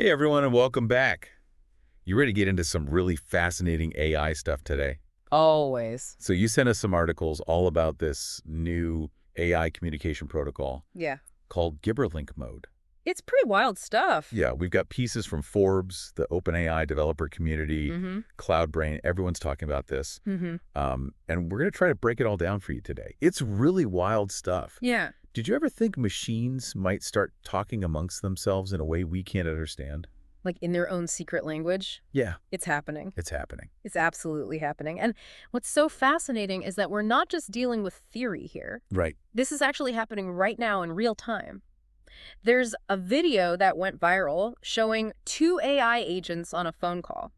Hey everyone, and welcome back. You ready to get into some really fascinating AI stuff today? Always. So you sent us some articles all about this new AI communication protocol Yeah. called Gibberlink mode. It's pretty wild stuff. Yeah, we've got pieces from Forbes, the OpenAI developer community, Mm-hmm. CloudBrain. Everyone's talking about this. Mm-hmm. And we're going to try to break it all down for you today. It's really wild stuff. Yeah. Did you ever think machines might start talking amongst themselves in a way we can't understand? Like in their own secret language. Yeah, It's happening. it's happening. It's absolutely happening. And what's so fascinating is that we're not just dealing with theory here. Right. This is actually happening right now in real time. There's a video that went viral showing two AI agents on a phone call.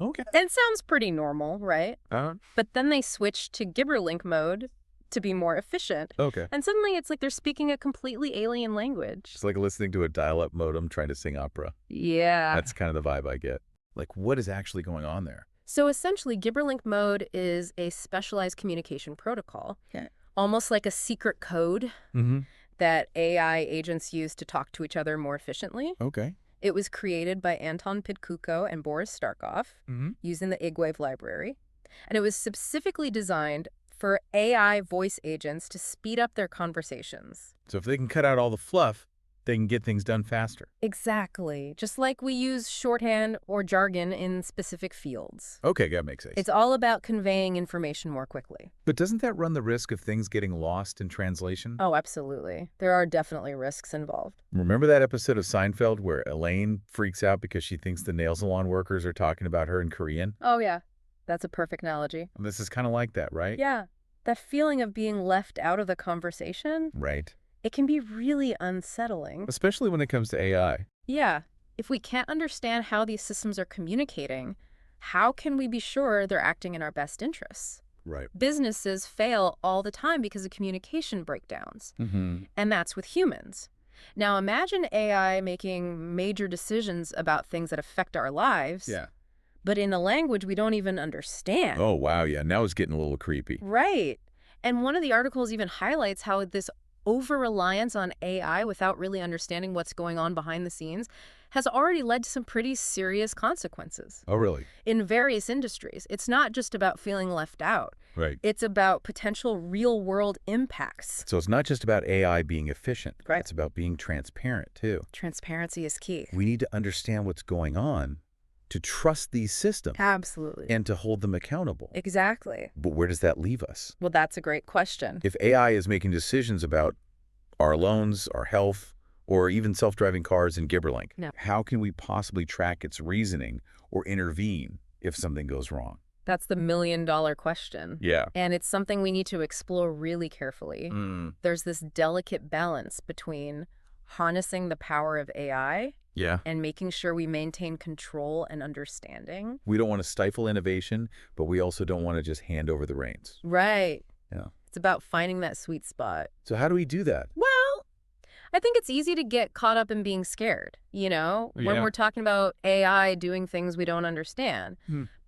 Okay. It sounds pretty normal, right? But then they switched to Gibberlink mode to be more efficient. Okay. And suddenly it's like they're speaking a completely alien language. It's like listening to a dial-up modem trying to sing opera. Yeah. That's kind of the vibe I get. Like, what is actually going on there? So essentially, Gibberlink mode is a specialized communication protocol, almost like a secret code Mm-hmm. that AI agents use to talk to each other more efficiently. Okay. It was created by Anton Pidkuko and Boris Starkov Mm-hmm. using the IGWave library. And it was specifically designed for AI voice agents to speed up their conversations. So if they can cut out all the fluff, they can get things done faster. Exactly. Just like we use shorthand or jargon in specific fields. Okay, that makes sense. It's all about conveying information more quickly. But doesn't that run the risk of things getting lost in translation? Oh, absolutely. There are definitely risks involved. Remember that episode of Seinfeld where Elaine freaks out because she thinks the nail salon workers are talking about her in Korean? Oh, yeah. That's a perfect analogy. And this is kind of like that, right? Yeah. That feeling of being left out of the conversation, Right. it can be really unsettling. Especially when it comes to AI. Yeah. If we can't understand how these systems are communicating, how can we be sure they're acting in our best interests? Right. Businesses fail all the time because of communication breakdowns, Mm-hmm. and that's with humans. Now imagine AI making major decisions about things that affect our lives, Yeah. but in a language we don't even understand. Oh, wow. Yeah. Now it's getting a little creepy. Right. And one of the articles even highlights how this over-reliance on AI without really understanding what's going on behind the scenes has already led to some pretty serious consequences. Oh, really? In various industries, it's not just about feeling left out. Right. It's about potential real-world impacts. So it's not just about AI being efficient. Right. It's about being transparent, too. Transparency is key. We need to understand what's going on to trust these systems Absolutely. and to hold them accountable. Exactly. But where does that leave us? Well, that's a great question. If AI is making decisions about our loans, our health, or even self-driving cars in Gibberlink, No. how can we possibly track its reasoning or intervene if something goes wrong? That's the million-dollar question. Yeah. And it's something we need to explore really carefully. There's this delicate balance between harnessing the power of AI Yeah. and making sure we maintain control and understanding. We don't want to stifle innovation, but we also don't want to just hand over the reins. Right. Yeah. It's about finding that sweet spot. So how do we do that? Well, I think it's easy to get caught up in being scared, when Yeah. we're talking about AI doing things we don't understand.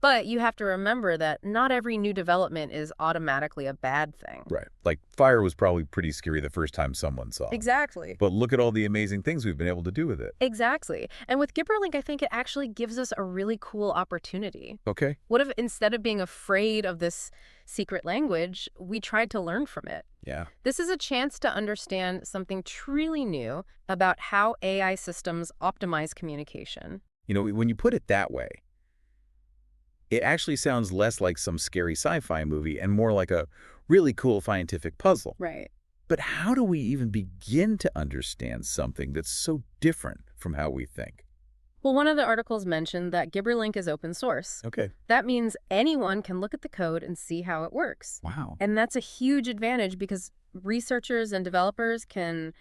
But you have to remember that not every new development is automatically a bad thing. Right. Like fire was probably pretty scary the first time someone saw it. Exactly. But look at all the amazing things we've been able to do with it. Exactly. And with Gibberlink, I think it actually gives us a really cool opportunity. Okay. What if instead of being afraid of this secret language, we tried to learn from it? Yeah. This is a chance to understand something truly new about how AI systems optimize communication. When you put it that way, it actually sounds less like some scary sci-fi movie and more like a really cool scientific puzzle. Right. But how do we even begin to understand something that's so different from how we think? Well, one of the articles mentioned that Gibberlink is open source. Okay. That means anyone can look at the code and see how it works. Wow. And that's a huge advantage because researchers and developers can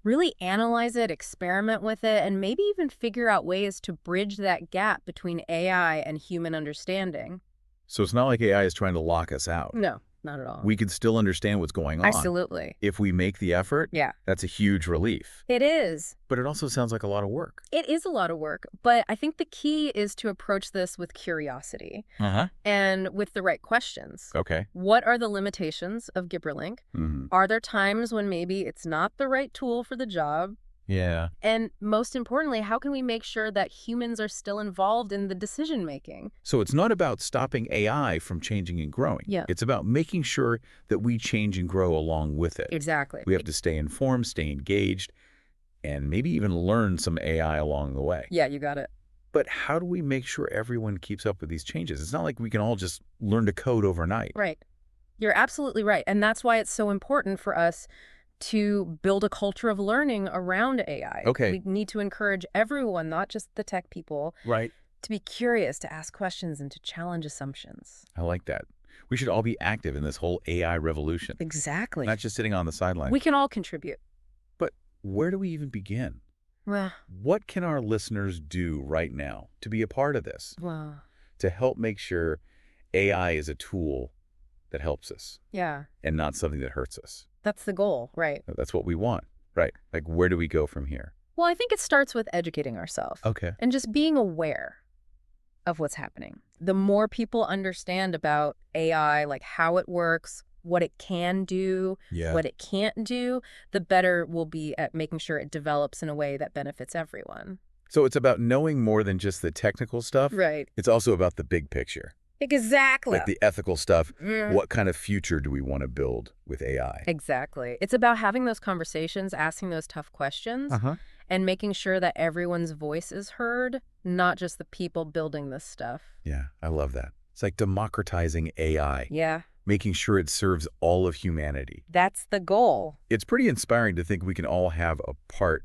really analyze it, experiment with it, and maybe even figure out ways to bridge that gap between AI and human understanding. So it's not like AI is trying to lock us out. No, not at all. We can still understand what's going on. Absolutely. If we make the effort, Yeah. that's a huge relief. It is. But it also sounds like a lot of work. It is a lot of work, but I think the key is to approach this with curiosity Uh-huh. and with the right questions. Okay. What are the limitations of Gibberlink? Mm-hmm. Are there times when maybe it's not the right tool for the job? Yeah. And most importantly, how can we make sure that humans are still involved in the decision making? So it's not about stopping AI from changing and growing. Yeah. It's about making sure that we change and grow along with it. Exactly. We have to stay informed, stay engaged, and maybe even learn some AI along the way. Yeah, you got it. But how do we make sure everyone keeps up with these changes? It's not like we can all just learn to code overnight. Right. You're absolutely right. And that's why it's so important for us to build a culture of learning around AI. Okay. We need to encourage everyone, not just the tech people, Right. to be curious, to ask questions, and to challenge assumptions. I like that. We should all be active in this whole AI revolution, Exactly. not just sitting on the sidelines. We can all contribute. But where do we even begin? Well, What can our listeners do right now to be a part of this, to help make sure AI is a tool that helps us yeah, and not something that hurts us? that's the goal, right? That's what we want, right? Like, where do we go from here? Well, I think it starts with educating ourselves Okay. and just being aware of what's happening. The more people understand about AI, like how it works, what it can do, Yeah. what it can't do, the better we'll be at making sure it develops in a way that benefits everyone. So it's about knowing more than just the technical stuff. Right. It's also about the big picture, Exactly. like the ethical stuff. Mm. What kind of future do we want to build with AI? Exactly. It's about having those conversations, asking those tough questions, Uh-huh. and making sure that everyone's voice is heard, not just the people building this stuff. Yeah, I love that. It's like democratizing AI, Yeah, making sure it serves all of humanity. that's the goal. It's pretty inspiring to think we can all have a part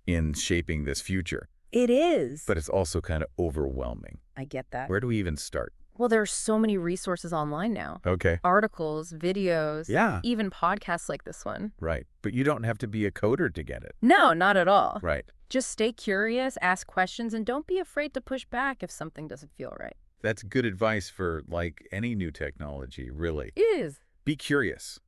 in shaping this future, It is. but it's also kind of overwhelming. I get that. Where do we even start? Well, there are so many resources online now. Okay. Articles, videos, Yeah. even podcasts like this one. Right. But you don't have to be a coder to get it. No, not at all. Right. Just stay curious, ask questions, and don't be afraid to push back if something doesn't feel right. That's good advice for, like, any new technology, really. It is. Be curious.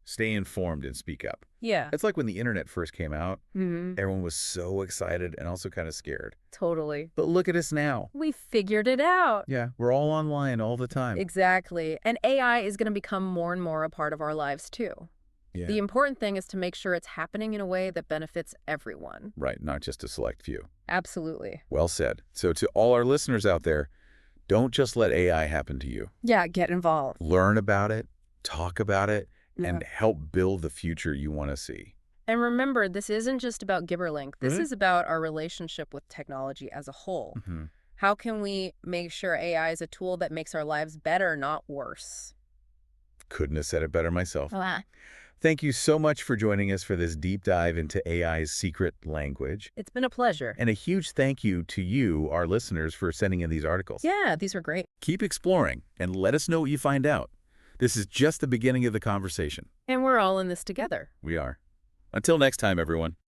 Stay informed and speak up. Yeah. It's like when the internet first came out, Mm-hmm. everyone was so excited and also kind of scared. Totally. But look at us now. We figured it out. Yeah, we're all online all the time. Exactly. And AI is going to become more and more a part of our lives, too. Yeah. The important thing is to make sure it's happening in a way that benefits everyone. Right, not just a select few. Absolutely. Well said. So to all our listeners out there, don't just let AI happen to you. Yeah, get involved. Learn about it, talk about it, Yeah. and help build the future you want to see. And remember, this isn't just about Gibberlink. This Mhm. is about our relationship with technology as a whole. Mm-hmm. How can we make sure AI is a tool that makes our lives better, not worse? Couldn't have said it better myself. Wow. Thank you so much for joining us for this deep dive into AI's secret language. It's been a pleasure. And a huge thank you to you, our listeners, for sending in these articles. Yeah, these are great. Keep exploring and let us know what you find out. This is just the beginning of the conversation. And we're all in this together. We are. Until next time, everyone.